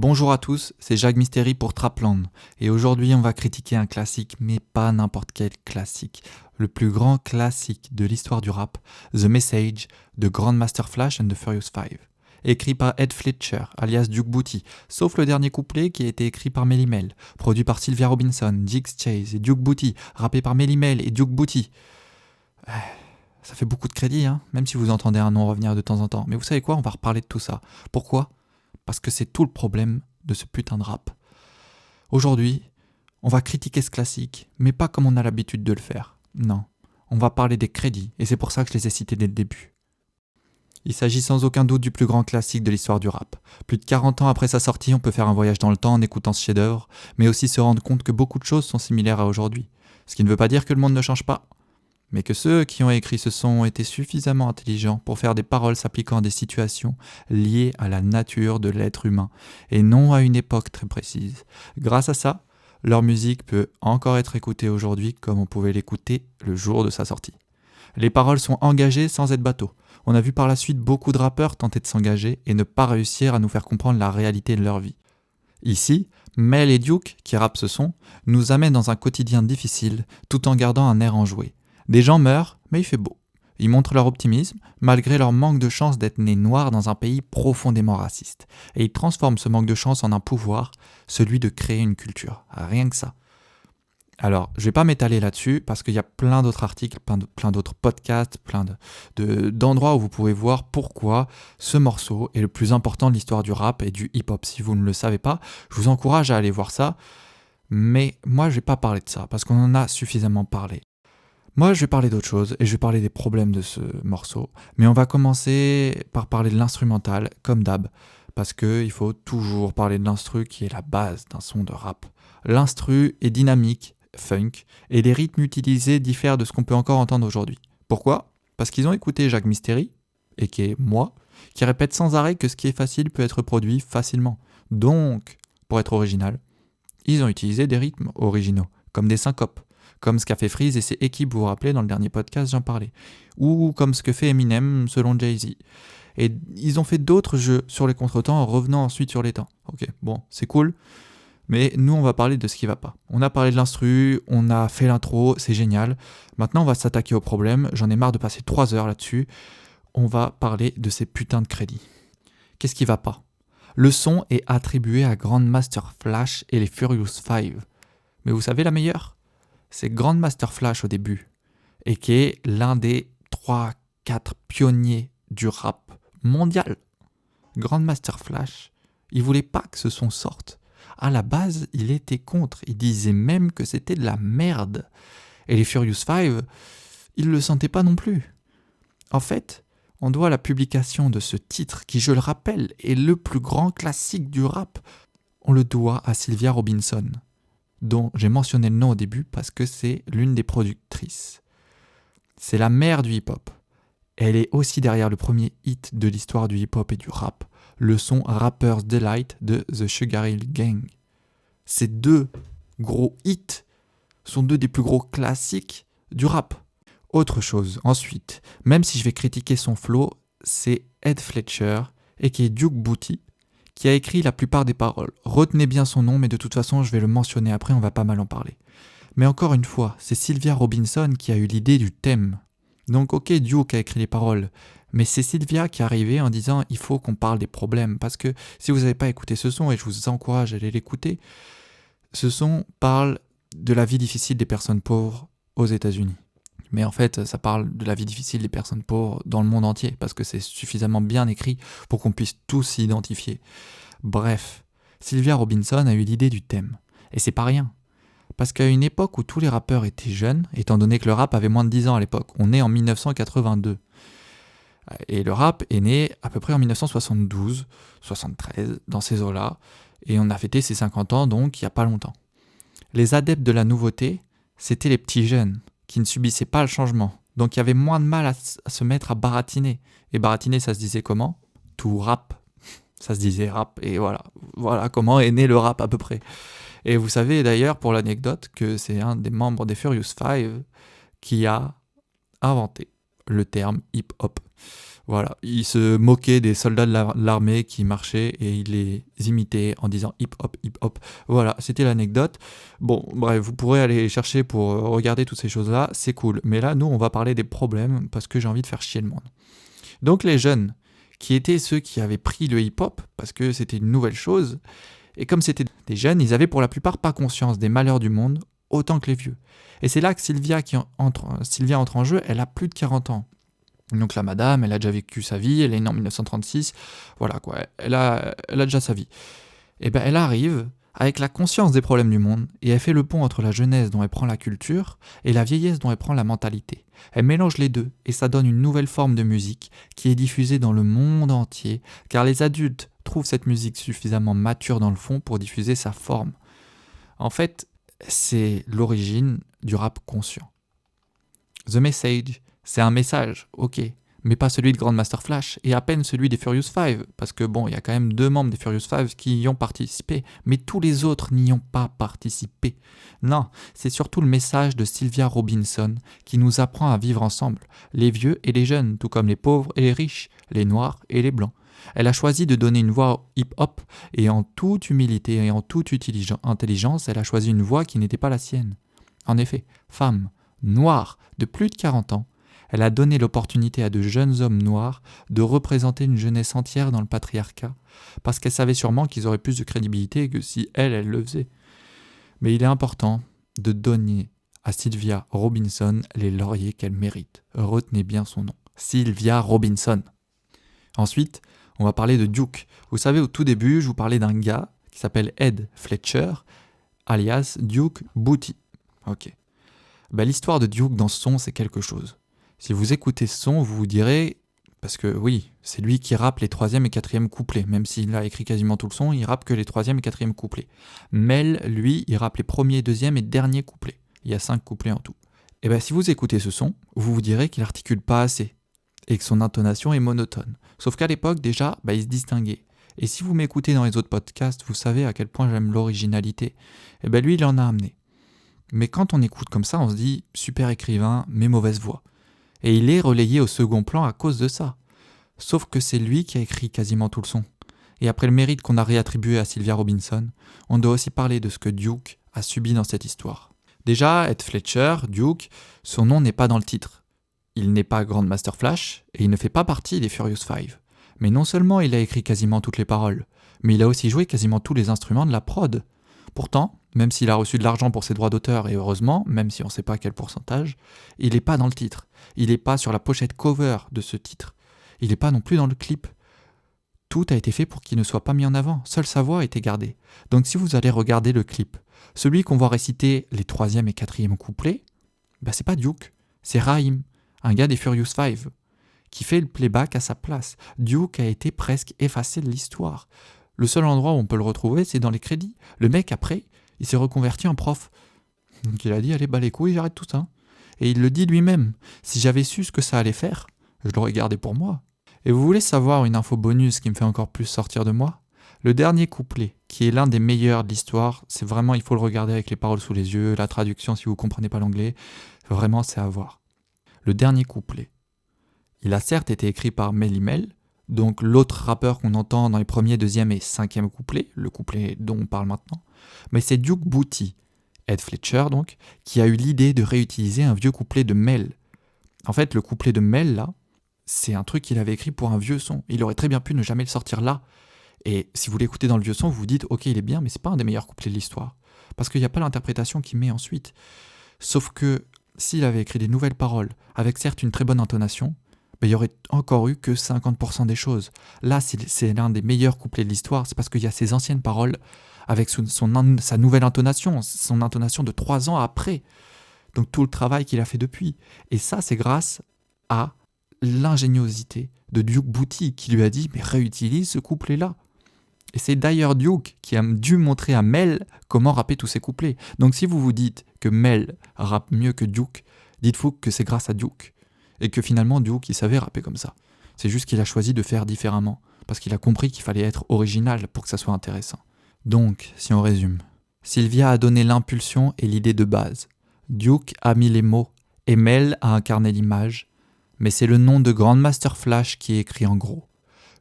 Bonjour à tous, c'est Jacques Mystery pour Trapland, et aujourd'hui on va critiquer un classique, mais pas n'importe quel classique. Le plus grand classique de l'histoire du rap, The Message, de Grandmaster Flash and the Furious Five. Écrit par Ed Fletcher, alias Duke Booty, sauf le dernier couplet qui a été écrit par Melle Mel, produit par Sylvia Robinson, Diggs Chase et Duke Booty, rappé par Melle Mel et Duke Booty. Ça fait beaucoup de crédit, même si vous entendez un nom revenir de temps en temps. Mais vous savez quoi, on va reparler de tout ça. Pourquoi ? Parce que c'est tout le problème de ce putain de rap. Aujourd'hui, on va critiquer ce classique, mais pas comme on a l'habitude de le faire. Non, on va parler des crédits, et c'est pour ça que je les ai cités dès le début. Il s'agit sans aucun doute du plus grand classique de l'histoire du rap. Plus de 40 ans après sa sortie, on peut faire un voyage dans le temps en écoutant ce chef-d'œuvre, mais aussi se rendre compte que beaucoup de choses sont similaires à aujourd'hui. Ce qui ne veut pas dire que le monde ne change pas, mais que ceux qui ont écrit ce son ont été suffisamment intelligents pour faire des paroles s'appliquant à des situations liées à la nature de l'être humain, et non à une époque très précise. Grâce à ça, leur musique peut encore être écoutée aujourd'hui comme on pouvait l'écouter le jour de sa sortie. Les paroles sont engagées sans être bateau. On a vu par la suite beaucoup de rappeurs tenter de s'engager et ne pas réussir à nous faire comprendre la réalité de leur vie. Ici, Mel et Duke, qui rappent ce son, nous amènent dans un quotidien difficile tout en gardant un air enjoué. Des gens meurent, mais il fait beau. Ils montrent leur optimisme, malgré leur manque de chance d'être nés noirs dans un pays profondément raciste. Et ils transforment ce manque de chance en un pouvoir, celui de créer une culture. Rien que ça. Alors, je vais pas m'étaler là-dessus, parce qu'il y a plein d'autres articles, plein d'autres podcasts, d'endroits où vous pouvez voir pourquoi ce morceau est le plus important de l'histoire du rap et du hip-hop. Si vous ne le savez pas, je vous encourage à aller voir ça. Mais moi, je vais pas parler de ça, parce qu'on en a suffisamment parlé. Moi, je vais parler d'autre chose et je vais parler des problèmes de ce morceau. Mais on va commencer par parler de l'instrumental, comme d'hab, parce qu'il faut toujours parler de l'instru qui est la base d'un son de rap. L'instru est dynamique, funk, et les rythmes utilisés diffèrent de ce qu'on peut encore entendre aujourd'hui. Pourquoi ? Parce qu'ils ont écouté Jacques Mystery, et qui est moi, qui répète sans arrêt que ce qui est facile peut être produit facilement. Donc, pour être original, ils ont utilisé des rythmes originaux, comme des syncopes. Comme ce qu'a fait Freeze et ses équipes, vous vous rappelez, dans le dernier podcast, j'en parlais. Ou comme ce que fait Eminem, selon Jay-Z. Et ils ont fait d'autres jeux sur les contretemps en revenant ensuite sur les temps. Ok, bon, c'est cool, mais nous, on va parler de ce qui va pas. On a parlé de l'instru, on a fait l'intro, c'est génial. Maintenant, on va s'attaquer au problème. J'en ai marre de passer 3 heures là-dessus. On va parler de ces putains de crédits. Qu'est-ce qui va pas ? Le son est attribué à Grandmaster Flash et les Furious Five. Mais vous savez la meilleure ? C'est Grandmaster Flash au début, et qui est l'un des 3-4 pionniers du rap mondial. Grandmaster Flash, il voulait pas que ce son sorte. À la base, il était contre, il disait même que c'était de la merde. Et les Furious Five, ils le sentaient pas non plus. En fait, on doit la publication de ce titre, qui je le rappelle, est le plus grand classique du rap. On le doit à Sylvia Robinson, dont j'ai mentionné le nom au début parce que c'est l'une des productrices. C'est la mère du hip-hop. Elle est aussi derrière le premier hit de l'histoire du hip-hop et du rap, le son Rapper's Delight de The Sugar Hill Gang. Ces deux gros hits sont deux des plus gros classiques du rap. Autre chose, ensuite, même si je vais critiquer son flow, c'est Ed Fletcher, et qui est Duke Booty, qui a écrit la plupart des paroles. Retenez bien son nom, mais de toute façon, je vais le mentionner après, on va pas mal en parler. Mais encore une fois, c'est Sylvia Robinson qui a eu l'idée du thème. Donc ok, Duke a écrit les paroles, mais c'est Sylvia qui est arrivée en disant « il faut qu'on parle des problèmes », parce que si vous n'avez pas écouté ce son, et je vous encourage à aller l'écouter, ce son parle de la vie difficile des personnes pauvres aux États-Unis. Mais en fait, ça parle de la vie difficile des personnes pauvres dans le monde entier, parce que c'est suffisamment bien écrit pour qu'on puisse tous s'y identifier. Bref, Sylvia Robinson a eu l'idée du thème. Et c'est pas rien. Parce qu'à une époque où tous les rappeurs étaient jeunes, étant donné que le rap avait moins de 10 ans à l'époque, on est en 1982. Et le rap est né à peu près en 1972, 73, dans ces eaux-là, et on a fêté ses 50 ans, donc il n'y a pas longtemps. Les adeptes de la nouveauté, c'était les petits jeunes, qui ne subissaient pas le changement. Donc il y avait moins de mal à se mettre à baratiner. Et baratiner, ça se disait comment ? Tout rap. Ça se disait rap. Et voilà comment est né le rap à peu près. Et vous savez d'ailleurs, pour l'anecdote, que c'est un des membres des Furious Five qui a inventé le terme hip-hop. Voilà, il se moquait des soldats de l'armée qui marchaient et il les imitait en disant hip hop, hip hop. Voilà, c'était l'anecdote. Bon, bref, vous pourrez aller chercher pour regarder toutes ces choses-là, c'est cool. Mais là, nous, on va parler des problèmes parce que j'ai envie de faire chier le monde. Donc les jeunes, qui étaient ceux qui avaient pris le hip hop parce que c'était une nouvelle chose, et comme c'était des jeunes, ils avaient pour la plupart pas conscience des malheurs du monde autant que les vieux. Et c'est là que Sylvia entre en jeu, elle a plus de 40 ans. Donc la madame, elle a déjà vécu sa vie, elle est née en 1936, voilà quoi, elle a déjà sa vie. Et ben elle arrive avec la conscience des problèmes du monde et elle fait le pont entre la jeunesse dont elle prend la culture et la vieillesse dont elle prend la mentalité. Elle mélange les deux et ça donne une nouvelle forme de musique qui est diffusée dans le monde entier car les adultes trouvent cette musique suffisamment mature dans le fond pour diffuser sa forme. En fait, c'est l'origine du rap conscient. The Message, c'est un message, ok, mais pas celui de Grandmaster Flash, et à peine celui des Furious Five, parce que bon, il y a quand même 2 membres des Furious Five qui y ont participé, mais tous les autres n'y ont pas participé. Non, c'est surtout le message de Sylvia Robinson qui nous apprend à vivre ensemble, les vieux et les jeunes, tout comme les pauvres et les riches, les noirs et les blancs. Elle a choisi de donner une voix au hip-hop, et en toute humilité et en toute intelligence, elle a choisi une voix qui n'était pas la sienne. En effet, femme, noire, de plus de 40 ans, elle a donné l'opportunité à de jeunes hommes noirs de représenter une jeunesse entière dans le patriarcat, parce qu'elle savait sûrement qu'ils auraient plus de crédibilité que si elle le faisait. Mais il est important de donner à Sylvia Robinson les lauriers qu'elle mérite. Retenez bien son nom, Sylvia Robinson. Ensuite, on va parler de Duke. Vous savez, au tout début, je vous parlais d'un gars qui s'appelle Ed Fletcher, alias Duke Booty. Ok. L'histoire de Duke dans ce son, c'est quelque chose. Si vous écoutez ce son, vous vous direz, parce que oui, c'est lui qui rappe les 3e et 4e couplets, même s'il a écrit quasiment tout le son, il rappe que les 3e et 4e couplets. Mel, lui, il rappe les 1er, 2e et dernier couplets. Il y a 5 couplets en tout. Et si vous écoutez ce son, vous vous direz qu'il articule pas assez, et que son intonation est monotone. Sauf qu'à l'époque, déjà, il se distinguait. Et si vous m'écoutez dans les autres podcasts, vous savez à quel point j'aime l'originalité. Lui, il en a amené. Mais quand on écoute comme ça, on se dit « super écrivain, mais mauvaise voix ». Et il est relayé au second plan à cause de ça. Sauf que c'est lui qui a écrit quasiment tout le son. Et après le mérite qu'on a réattribué à Sylvia Robinson, on doit aussi parler de ce que Duke a subi dans cette histoire. Déjà, Ed Fletcher, Duke, son nom n'est pas dans le titre. Il n'est pas Grandmaster Flash, et il ne fait pas partie des Furious Five. Mais non seulement il a écrit quasiment toutes les paroles, mais il a aussi joué quasiment tous les instruments de la prod. Pourtant, même s'il a reçu de l'argent pour ses droits d'auteur, et heureusement, même si on ne sait pas quel pourcentage, il n'est pas dans le titre. Il n'est pas sur la pochette cover de ce titre. Il n'est pas non plus dans le clip. Tout a été fait pour qu'il ne soit pas mis en avant. Seule sa voix a été gardée. Donc si vous allez regarder le clip, celui qu'on voit réciter les 3e et 4e couplets, c'est pas Duke, c'est Raïm, un gars des Furious Five, qui fait le playback à sa place. Duke a été presque effacé de l'histoire. Le seul endroit où on peut le retrouver, c'est dans les crédits. Le mec, après, il s'est reconverti en prof. Donc il a dit, allez, les couilles, j'arrête tout ça. Et il le dit lui-même. Si j'avais su ce que ça allait faire, je l'aurais gardé pour moi. Et vous voulez savoir une info bonus qui me fait encore plus sortir de moi ? Le dernier couplet, qui est l'un des meilleurs de l'histoire, c'est vraiment, il faut le regarder avec les paroles sous les yeux, la traduction si vous ne comprenez pas l'anglais, vraiment c'est à voir. Le dernier couplet, il a certes été écrit par Melle Mel, donc l'autre rappeur qu'on entend dans les 1er, 2e et 5e couplets, le couplet dont on parle maintenant, mais c'est Duke Booty, Ed Fletcher donc, qui a eu l'idée de réutiliser un vieux couplet de Mel. En fait, le couplet de Mel, là, c'est un truc qu'il avait écrit pour un vieux son. Il aurait très bien pu ne jamais le sortir là. Et si vous l'écoutez dans le vieux son, vous vous dites « Ok, il est bien, mais c'est pas un des meilleurs couplets de l'histoire. » Parce qu'il n'y a pas l'interprétation qu'il met ensuite. Sauf que s'il avait écrit des nouvelles paroles, avec certes une très bonne intonation, il y aurait encore eu que 50% des choses. Là, c'est l'un des meilleurs couplets de l'histoire, c'est parce qu'il y a ses anciennes paroles avec sa nouvelle intonation, son intonation de 3 ans après. Donc tout le travail qu'il a fait depuis. Et ça, c'est grâce à l'ingéniosité de Duke Booty qui lui a dit « mais réutilise ce couplet-là ». Et c'est d'ailleurs Duke qui a dû montrer à Mel comment rapper tous ces couplets. Donc si vous vous dites que Mel rappe mieux que Duke, dites-vous que c'est grâce à Duke. Et que finalement Duke il savait rapper comme ça. C'est juste qu'il a choisi de faire différemment, parce qu'il a compris qu'il fallait être original pour que ça soit intéressant. Donc, si on résume, Sylvia a donné l'impulsion et l'idée de base. Duke a mis les mots, et Mel a incarné l'image, mais c'est le nom de Grandmaster Flash qui est écrit en gros.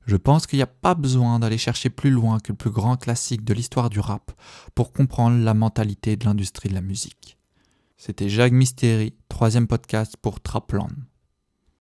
Je pense qu'il n'y a pas besoin d'aller chercher plus loin que le plus grand classique de l'histoire du rap pour comprendre la mentalité de l'industrie de la musique. C'était Jacques Mystery, 3e podcast pour Trapland.